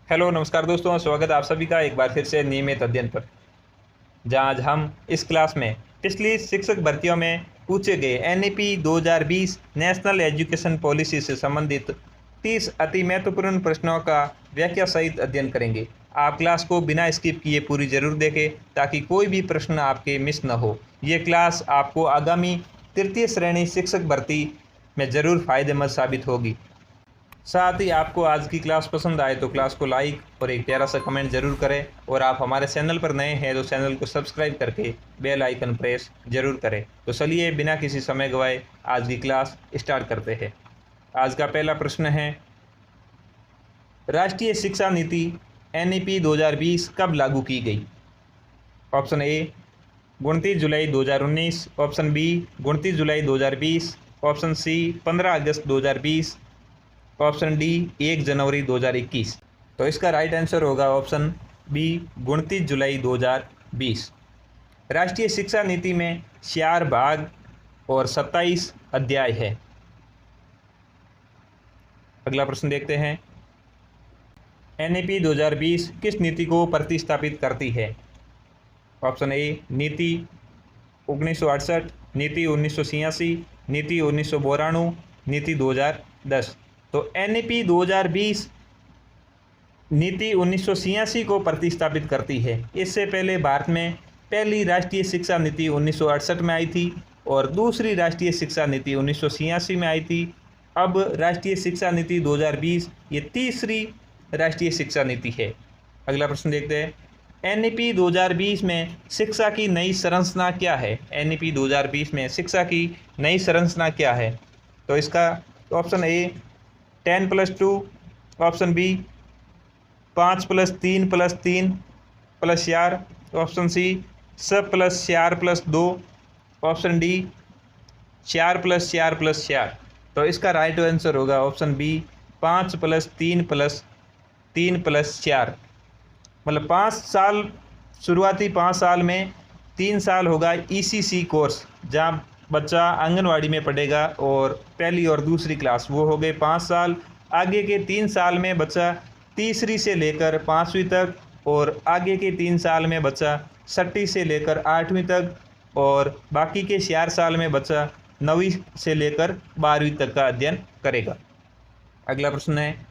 Hello नमस्कार दोस्तों, स्वागत है आप सभी का एक बार फिर से नियमित अध्ययन पर। जहां आज हम इस क्लास में पिछली शिक्षक भर्तियों में पूछे गए एनईपी 2020 नेशनल एजुकेशन पॉलिसी से संबंधित 30 अति महत्वपूर्ण प्रश्नों का व्याख्या सहित अध्ययन करेंगे। आप क्लास को बिना स्किप किए पूरी जरूर देखें ताकि कोई भी प्रश्न आपके मिस न हो। ये क्लास आपको आगामी तृतीय श्रेणी शिक्षक भर्ती में ज़रूर फायदेमंद साबित होगी। साथ ही आपको आज की क्लास पसंद आए तो क्लास को लाइक और एक प्यारा सा कमेंट जरूर करें, और आप हमारे चैनल पर नए हैं तो चैनल को सब्सक्राइब करके बेल आइकन प्रेस जरूर करें। तो चलिए बिना किसी समय गवाए आज की क्लास स्टार्ट करते हैं। आज का पहला प्रश्न है, राष्ट्रीय शिक्षा नीति एनईपी 2020 कब लागू की गई? ऑप्शन ए 29 जुलाई 2019, ऑप्शन बी 29 जुलाई 2020, ऑप्शन सी 15 अगस्त 2020, ऑप्शन डी 1 जनवरी 2021। तो इसका राइट आंसर होगा ऑप्शन बी 29 जुलाई 2020। राष्ट्रीय शिक्षा नीति में 4 भाग और 27 अध्याय है। अगला प्रश्न देखते हैं, एनईपी 2020 किस नीति को प्रतिस्थापित करती है? ऑप्शन ए नीति 1968, नीति 1986, नीति 1992, नीति 2010। तो एनईपी 2020 नीति 1986 को प्रतिस्थापित करती है। इससे पहले भारत में पहली राष्ट्रीय शिक्षा नीति 1968 में आई थी और दूसरी राष्ट्रीय शिक्षा नीति 1986 में आई थी। अब राष्ट्रीय शिक्षा नीति 2020 ये तीसरी राष्ट्रीय शिक्षा नीति है। अगला प्रश्न देखते हैं, एनईपी 2020 में शिक्षा की नई संरचना क्या है? एनईपी 2020 में शिक्षा की नई संरचना क्या है? तो इसका option A 10+2, option B 5+3+3+4, option C 6+4+2, option D 4+4+4। तो इसका राइट आंसर होगा ऑप्शन बी 5+3+3+4। मतलब 5 साल, शुरुआती 5 साल में 3 साल होगा ईसीसी कोर्स, जहाँ बच्चा आंगनवाड़ी में पढ़ेगा, और पहली और दूसरी क्लास वो हो गए 5 साल। आगे के 3 साल में बच्चा तीसरी से लेकर 5वीं तक, और आगे के 3 साल में बच्चा 6वीं से लेकर 8वीं तक, और बाकी के 4 साल में बच्चा 9वीं से लेकर 12वीं तक का अध्ययन करेगा। अगला प्रश्न है,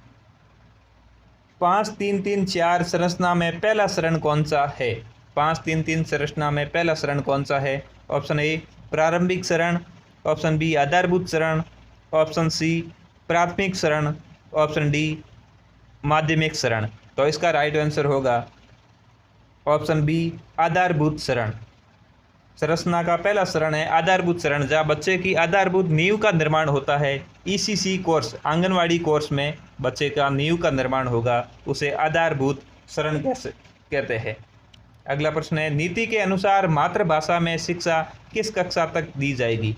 5-3-3-4 संरचना में पहला चरण कौन सा है? 5-3-3 संरचना में पहला चरण कौन सा है? ऑप्शन ए प्रारंभिक चरण, ऑप्शन बी आधारभूत चरण, ऑप्शन सी प्राथमिक चरण, ऑप्शन डी माध्यमिक चरण। तो इसका राइट आंसर होगा ऑप्शन बी आधारभूत चरण। संरचना का पहला चरण है आधारभूत चरण, जहाँ बच्चे की आधारभूत नींव का निर्माण होता है। ईसीसी कोर्स, आंगनवाड़ी कोर्स में बच्चे का नींव का निर्माण होगा, उसे आधारभूत चरण कहते हैं। अगला प्रश्न है, नीति के अनुसार मातृभाषा में शिक्षा किस कक्षा तक दी जाएगी?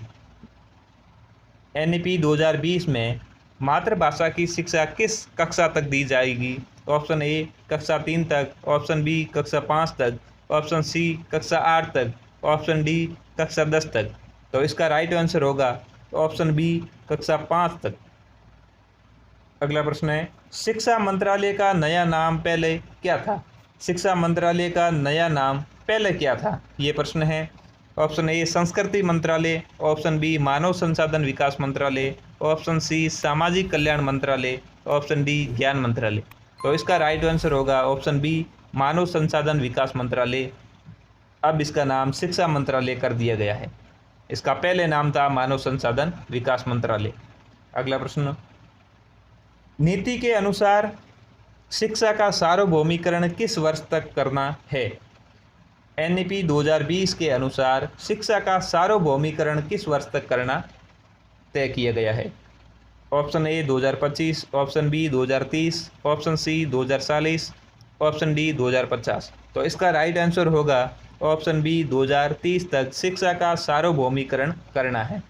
एनईपी 2020 में मातृभाषा की शिक्षा किस कक्षा तक दी जाएगी? ऑप्शन ए कक्षा 3 तक, ऑप्शन बी कक्षा 5 तक, ऑप्शन सी कक्षा 8 तक, ऑप्शन डी कक्षा 10 तक। तो इसका राइट आंसर होगा ऑप्शन बी कक्षा 5 तक। अगला प्रश्न है, शिक्षा मंत्रालय का नया नाम पहले क्या था? शिक्षा मंत्रालय का नया नाम पहले क्या था? ये प्रश्न है। ऑप्शन ए संस्कृति मंत्रालय, ऑप्शन बी मानव संसाधन विकास मंत्रालय, ऑप्शन सी सामाजिक कल्याण मंत्रालय, ऑप्शन डी ज्ञान मंत्रालय। तो इसका राइट आंसर होगा ऑप्शन बी मानव संसाधन विकास मंत्रालय। अब इसका नाम शिक्षा मंत्रालय कर दिया गया है। इसका पहले नाम था मानव संसाधन विकास मंत्रालय। अगला प्रश्न, नीति के अनुसार शिक्षा का सार्वभौमिकरण किस वर्ष तक करना है? एनईपी 2020 के अनुसार शिक्षा का सार्वभौमिकरण किस वर्ष तक करना तय किया गया है? Option A 2025, option B 2030, option C 2040, option D 2050। तो इसका राइट आंसर होगा ऑप्शन बी 2030 तक शिक्षा का सार्वभौमिकरण करना है।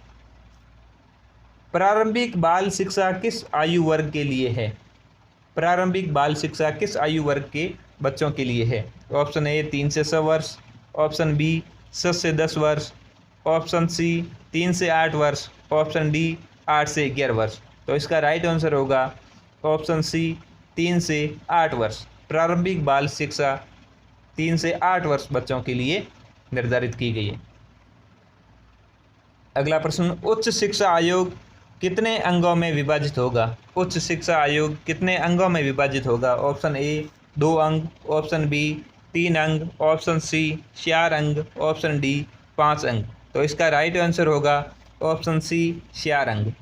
प्रारंभिक बाल शिक्षा किस आयु वर्ग के लिए है? प्रारंभिक बाल शिक्षा किस आयु वर्ग के बच्चों के लिए है? ऑप्शन ए 3 से 6 वर्ष, ऑप्शन बी 6 से 10 वर्ष, ऑप्शन सी 3 से 8 वर्ष, ऑप्शन डी 8 से 11 वर्ष। तो इसका राइट आंसर होगा ऑप्शन सी 3 से 8 वर्ष। प्रारंभिक बाल शिक्षा 3 से 8 वर्ष बच्चों के लिए निर्धारित की गई है। अगला प्रश्न, उच्च शिक्षा आयोग कितने अंगों में विभाजित होगा? उच्च शिक्षा आयोग कितने अंगों में विभाजित होगा? ऑप्शन ए 2 अंग, ऑप्शन बी 3 अंग, ऑप्शन सी 4 अंग, ऑप्शन डी 5 अंग। तो इसका राइट आंसर होगा ऑप्शन सी 4 अंग।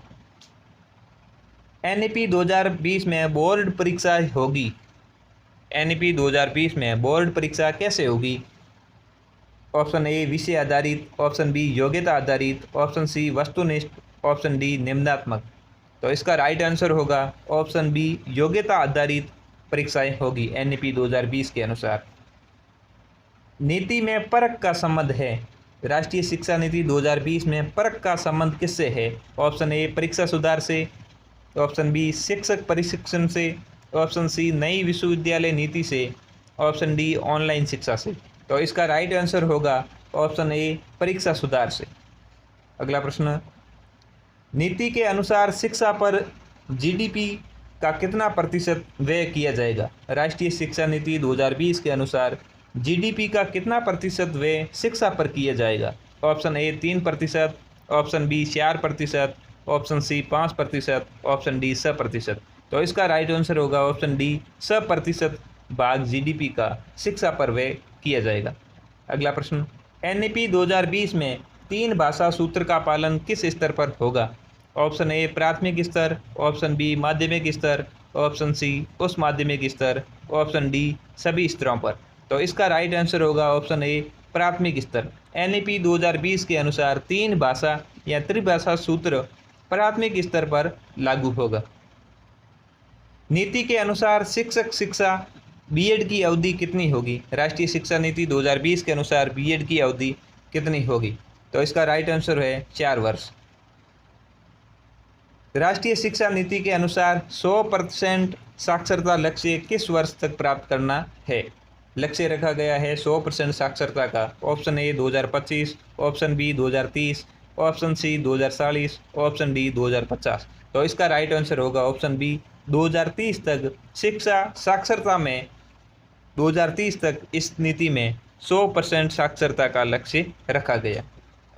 एनईपी 2020 में बोर्ड परीक्षा होगी। एनईपी 2020 में बोर्ड परीक्षा कैसे होगी? ऑप्शन ए विषय आधारित, ऑप्शन बी योग्यता आधारित, ऑप्शन सी वस्तुनिष्ठ, ऑप्शन डी निम्नात्मक। तो इसका राइट आंसर होगा ऑप्शन बी योग्यता आधारित परीक्षाएं होगी एनईपी 2020 के अनुसार। नीति में परख का संबंध है। राष्ट्रीय शिक्षा नीति 2020 में परख का संबंध किससे है? ऑप्शन ए परीक्षा सुधार से, ऑप्शन बी शिक्षक प्रशिक्षण से, ऑप्शन सी नई विश्वविद्यालय नीति से, ऑप्शन डी ऑनलाइन शिक्षा से। तो इसका राइट आंसर होगा ऑप्शन ए परीक्षा सुधार से। अगला प्रश्न, नीति के अनुसार शिक्षा पर जीडीपी का कितना प्रतिशत व्यय किया जाएगा? राष्ट्रीय शिक्षा नीति 2020 के अनुसार जीडीपी का कितना प्रतिशत व्यय शिक्षा पर किया जाएगा? Option A 3%, option B 4%, option C 5%, option D 6%। तो इसका राइट आंसर होगा ऑप्शन डी 6% भाग जीडीपी का शिक्षा पर व्यय किया जाएगा। अगला प्रश्न, एनईपी 2020 में 3 भाषा सूत्र का पालन किस स्तर पर होगा? ऑप्शन ए प्राथमिक स्तर, ऑप्शन बी माध्यमिक स्तर, ऑप्शन सी उच्च माध्यमिक स्तर, ऑप्शन डी सभी स्तरों पर। तो इसका राइट आंसर होगा ऑप्शन ए प्राथमिक स्तर। एनईपी 2020 के अनुसार 3 भाषा या त्रिभाषा सूत्र प्राथमिक स्तर पर लागू होगा। नीति के अनुसार शिक्षक शिक्षा बीएड की अवधि कितनी होगी? राष्ट्रीय शिक्षा नीति 2020 के अनुसार बीएड की अवधि कितनी होगी? तो इसका राइट आंसर है 4 वर्ष। राष्ट्रीय शिक्षा नीति के अनुसार 100% साक्षरता लक्ष्य किस वर्ष तक प्राप्त करना है? लक्ष्य रखा गया है 100% साक्षरता का। Option A 2025, option B 2030, option C 2040, option D 2050। तो इसका राइट आंसर होगा ऑप्शन बी 2030 तक। शिक्षा साक्षरता में 2030 तक इस नीति में 100% साक्षरता का लक्ष्य रखा गया।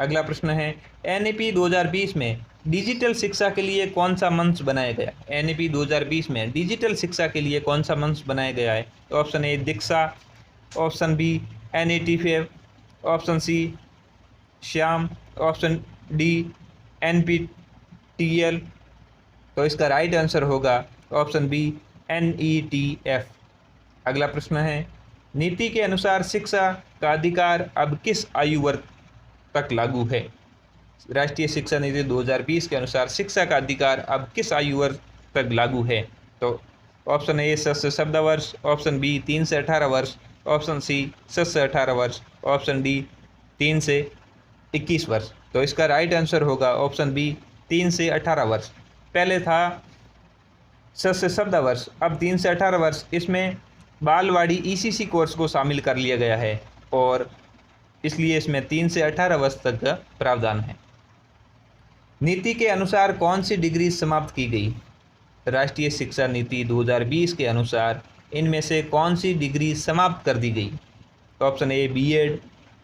अगला प्रश्न है, एनईपी 2020 में डिजिटल शिक्षा के लिए कौन सा मंच बनाया गया? एनईपी 2020 में डिजिटल शिक्षा के लिए कौन सा मंच बनाया गया है? Option A Diksha, option B NET, option C Shyam, option D NPTEL। तो इसका राइट आंसर होगा ऑप्शन बी NETF। अगला प्रश्न है, नीति के अनुसार शिक्षा का अधिकार अब किस आयु वर्ग तक लागू है? राष्ट्रीय शिक्षा नीति 2020 के अनुसार शिक्षा का अधिकार अब किस आयु वर्ग तक लागू है? तो ऑप्शन ए 7 से 14 वर्ष, ऑप्शन बी 3 से 18 वर्ष, ऑप्शन सी 7 से 18 वर्ष, ऑप्शन डी 3 से 21 वर्ष। तो इसका राइट आंसर होगा ऑप्शन बी 3 से 18 वर्ष। पहले था 7 से 14 वर्ष, अब 3 से 18 वर्ष। इसमें बालवाड़ी ECC कोर्स को शामिल कर लिया गया है और इसलिए इसमें 3 से 18 वर्ष तक का प्रावधान है। नीति के अनुसार कौन सी डिग्री समाप्त की गई? राष्ट्रीय शिक्षा नीति 2020 के अनुसार इनमें से कौन सी डिग्री समाप्त कर दी गई? Option A BEd,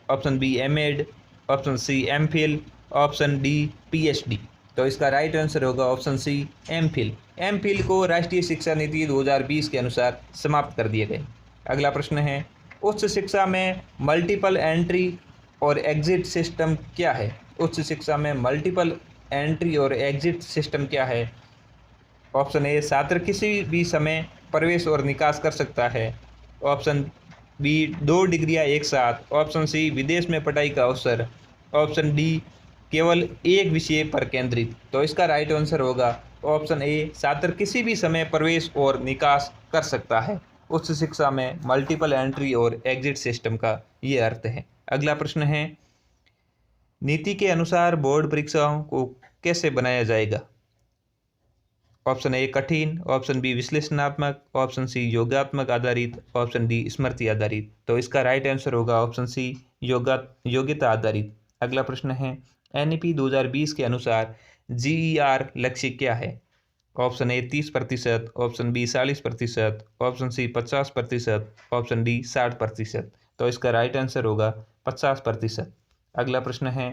option B MEd, option C MPhil, option D PhD। तो इसका राइट आंसर होगा ऑप्शन सी MPhil। MPhil को राष्ट्रीय शिक्षा नीति 2020 के अनुसार समाप्त कर दिए गए। अगला प्रश्न है, उच्च शिक्षा में मल्टीपल एंट्री और एग्जिट सिस्टम क्या है? उच्च शिक्षा में मल्टीपल एंट्री और एग्जिट सिस्टम क्या है? ऑप्शन ए छात्र किसी भी समय प्रवेश और निकास कर सकता है, ऑप्शन बी 2 डिग्रियां एक साथ, ऑप्शन सी विदेश में पढ़ाई का अवसर, ऑप्शन डी केवल एक विषय पर केंद्रित। तो इसका राइट आंसर होगा ऑप्शन ए छात्र किसी भी समय प्रवेश और निकास कर सकता है। उच्च शिक्षा में मल्टीपल एंट्री और एग्जिट सिस्टम का ये अर्थ है। अगला प्रश्न है, नीति के अनुसार बोर्ड परीक्षाओं को कैसे बनाया जाएगा? ऑप्शन ए कठिन, ऑप्शन बी विश्लेषणात्मक, ऑप्शन सी योगात्मक आधारित, ऑप्शन डी स्मृति आधारित। तो इसका राइट आंसर होगा ऑप्शन सी योग्यता आधारित। अगला प्रश्न है, NEP 2020 के अनुसार GER लक्ष्य क्या है? Option A 30%, option B 40%, option C 50%, option D 60%। तो इसका राइट आंसर होगा 50%। अगला प्रश्न है,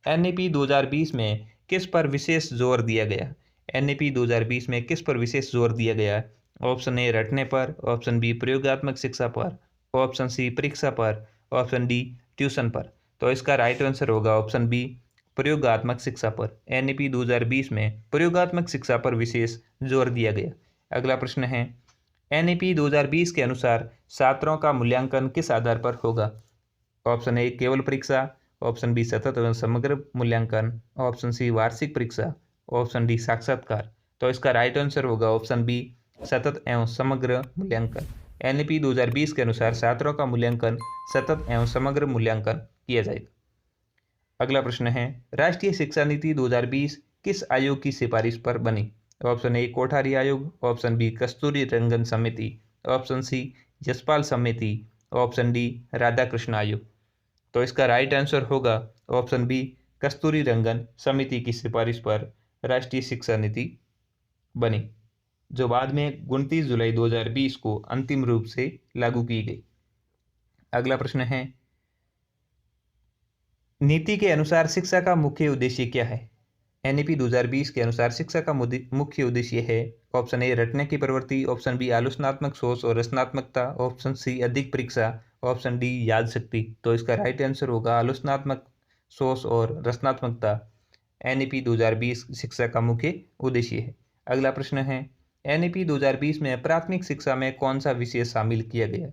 NEP 2020 में किस पर विशेष जोर दिया गया? NEP 2020 में किस पर विशेष जोर दिया गया? ऑप्शन ए रटने पर, ऑप्शन बी प्रयोगात्मक शिक्षा पर, ऑप्शन सी परीक्षा पर, ऑप्शन डी ट्यूशन पर। तो इसका राइट आंसर होगा ऑप्शन बी प्रयोगात्मक शिक्षा पर। NEP 2020 में प्रयोगात्मक शिक्षा पर विशेष जोर दिया गया। अगला प्रश्न है, NEP 2020 के अनुसार छात्रों का मूल्यांकन किस आधार पर होगा? ऑप्शन ए केवल परीक्षा, ऑप्शन बी सतत एवं समग्र मूल्यांकन, ऑप्शन सी वार्षिक परीक्षा, ऑप्शन डी साक्षात्कार। तो इसका राइट आंसर होगा ऑप्शन बी सतत एवं समग्र मूल्यांकन। NEP 2020 के अनुसार छात्रों का मूल्यांकन सतत एवं समग्र मूल्यांकन किया जाएगा। अगला प्रश्न है, राष्ट्रीय शिक्षा नीति 2020 किस आयोग की सिफारिश पर बनी? ऑप्शन ए कोठारी आयोग, ऑप्शन बी कस्तूरी रंगन समिति, ऑप्शन सी यशपाल समिति, ऑप्शन डी राधाकृष्ण आयोग। तो इसका राइट आंसर होगा ऑप्शन बी कस्तूरी रंगन समिति की सिफारिश पर राष्ट्रीय शिक्षा नीति बनी, जो बाद में 29 जुलाई 2020 को अंतिम रूप से लागू की गई। अगला प्रश्न है, नीति के अनुसार शिक्षा का मुख्य उद्देश्य क्या है? NEP 2020 के अनुसार शिक्षा का मुख्य उद्देश्य है, ऑप्शन ए रटने की प्रवृत्ति, ऑप्शन बी आलोचनात्मक सोच और रचनात्मकता, ऑप्शन सी अधिक परीक्षा, ऑप्शन डी याद शक्ति। तो इसका राइट आंसर होगा आलोचनात्मक सोच और रचनात्मकता NEP 2020 शिक्षा का मुख्य उद्देश्य है। अगला प्रश्न है, NEP 2020 में प्राथमिक शिक्षा में कौन सा विषय शामिल किया गया?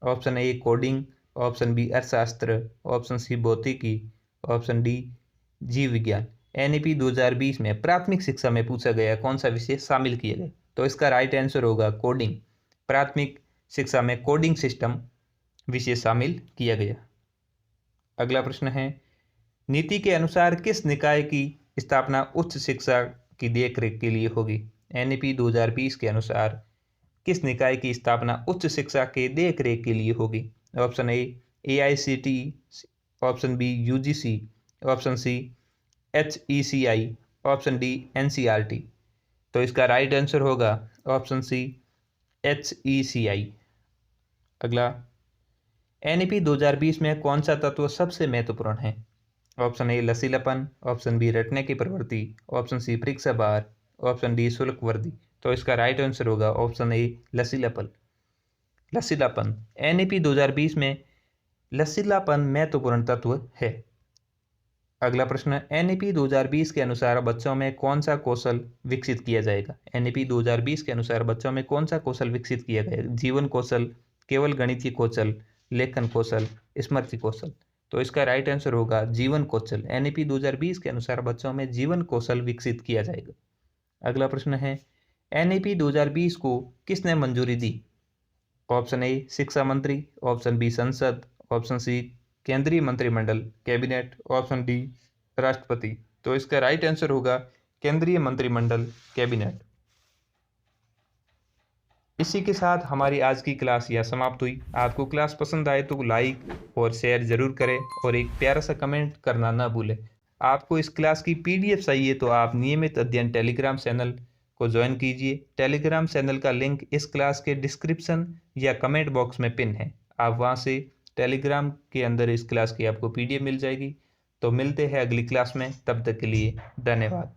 Option A coding, option B अर्थशास्त्र, ऑप्शन सी भौतिकी, ऑप्शन डी जीव विज्ञान। NEP 2020 में प्राथमिक शिक्षा में पूछा गया कौन सा विषय शामिल किया गया? तो इसका राइट आंसर होगा कोडिंग। प्राथमिक शिक्षा में कोडिंग सिस्टम विषय शामिल किया गया। अगला प्रश्न है, नीति के अनुसार किस निकाय की स्थापना उच्च शिक्षा की देखरेख के लिए होगी? NEP 2020 के अनुसार किस निकाय की स्थापना उच्च शिक्षा के देखरेख के लिए होगी? Option A AICTE, option B UGC, option C HECI, option D NCERT। तो इसका राइट आंसर होगा ऑप्शन सी HECI। अगला, NEP 2020 में कौन सा तत्व सबसे महत्वपूर्ण है? ऑप्शन ए लचीलापन, ऑप्शन बी रटने की प्रवृत्ति, ऑप्शन सी परीक्षा भार, ऑप्शन डी शुल्क वृद्धि। तो इसका राइट आंसर होगा ऑप्शन ए लचीलापन। लचीलापन, NEP 2020 में लचीलापन महत्वपूर्ण तत्व है। अगला प्रश्न, NEP 2020 के अनुसार बच्चों में कौन सा कौशल विकसित किया जाएगा? NEP 2020 के अनुसार बच्चों में कौन सा कौशल विकसित किया जाएगा? जीवन कौशल, केवल गणितीय कौशल, लेखन कौशल, स्मृति कौशल। तो इसका राइट आंसर होगा जीवन कौशल। NEP 2020 के अनुसार बच्चों में जीवन कौशल विकसित किया जाएगा। अगला प्रश्न है, NEP 2020 को किसने मंजूरी दी? ऑप्शन ए शिक्षा मंत्री, ऑप्शन बी संसद, ऑप्शन सी केंद्रीय मंत्रिमंडल कैबिनेट, ऑप्शन डी राष्ट्रपति। तो इसका राइट आंसर होगा केंद्रीय मंत्रिमंडल कैबिनेट। इसी के साथ हमारी आज की क्लास यह समाप्त हुई। आपको क्लास पसंद आए तो लाइक और शेयर जरूर करें और एक प्यारा सा कमेंट करना ना भूलें। आपको इस क्लास की PDF चाहिए तो आप नियमित अध्ययन टेलीग्राम चैनल को ज्वाइन कीजिए। टेलीग्राम चैनल का लिंक इस क्लास के डिस्क्रिप्शन या कमेंट बॉक्स में पिन है। आप वहां से टेलीग्राम के अंदर इस क्लास की आपको PDF मिल जाएगी। तो मिलते हैं अगली क्लास में, तब तक के लिए धन्यवाद।